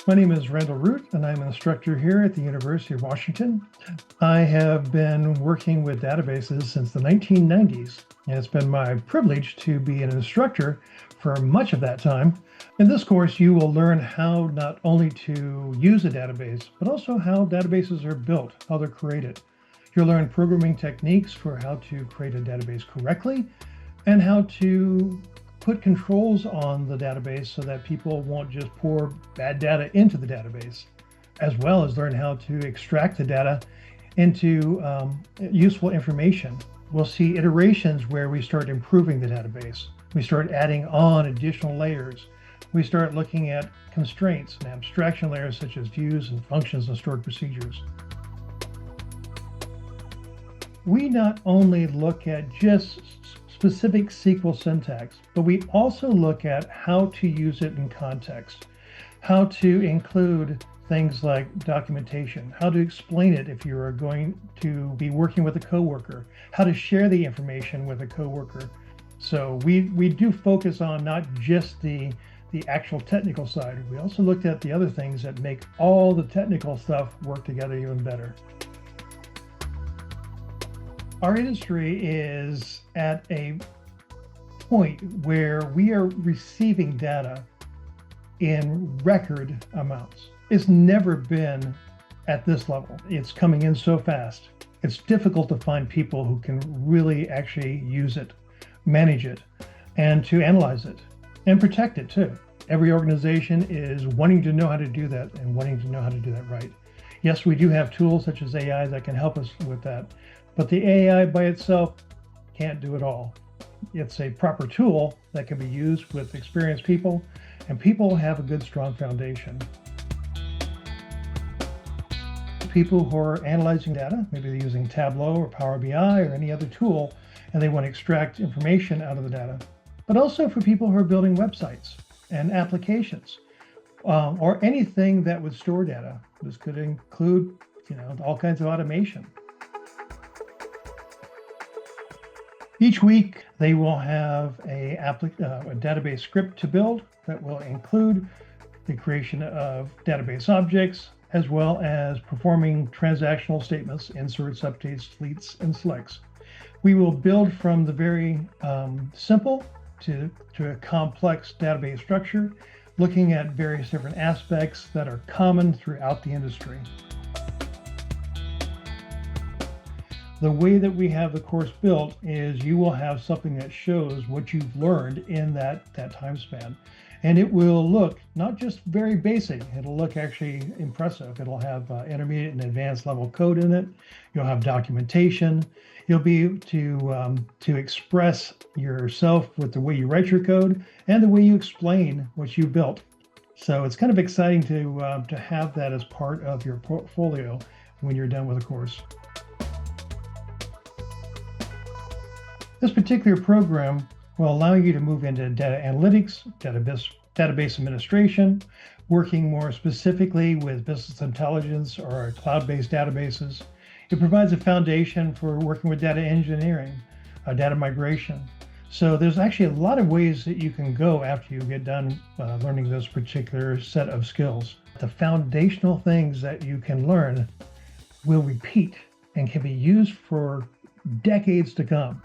My name is Randall Root, and I'm an instructor here at the University of Washington. I have been working with databases since the 1990s, and it's been my privilege to be an instructor for much of that time. In this course, you will learn how not only to use a database, but also how databases are built, how they're created. You'll learn programming techniques for how to create a database correctly and how to put controls on the database so that people won't just pour bad data into the database, as well as learn how to extract the data into useful information. We'll see iterations where we start improving the database. We start adding on additional layers. We start looking at constraints and abstraction layers such as views and functions and stored procedures. We not only look at just specific SQL syntax, but we also look at how to use it in context, how to include things like documentation, how to explain it if you are going to be working with a coworker, how to share the information with a coworker. So we do focus on not just the actual technical side. We also looked at the other things that make all the technical stuff work together even better. Our industry is at a point where we are receiving data in record amounts. It's never been at this level. It's coming in so fast. It's difficult to find people who can really actually use it, manage it, and to analyze it and protect it too. Every organization is wanting to know how to do that and wanting to know how to do that right. Yes, we do have tools such as AI that can help us with that, but the AI by itself can't do it all. It's a proper tool that can be used with experienced people, and people have a good, strong foundation. People who are analyzing data, maybe they're using Tableau or Power BI or any other tool, and they want to extract information out of the data. But also for people who are building websites and applications, or anything that would store data. This could include, all kinds of automation. Each week, they will have a database script to build that will include the creation of database objects, as well as performing transactional statements, inserts, updates, deletes, and selects. We will build from the very simple to a complex database structure, looking at various different aspects that are common throughout the industry. The way that we have the course built is you will have something that shows what you've learned in that time span. And it will look not just very basic, it'll look actually impressive. It'll have intermediate and advanced level code in it. You'll have documentation. You'll be able to express yourself with the way you write your code and the way you explain what you built. So it's kind of exciting to have that as part of your portfolio when you're done with the course. This particular program will allow you to move into data analytics, database administration, working more specifically with business intelligence or cloud-based databases. It provides a foundation for working with data engineering, data migration. So there's actually a lot of ways that you can go after you get done learning this particular set of skills. The foundational things that you can learn will repeat and can be used for decades to come.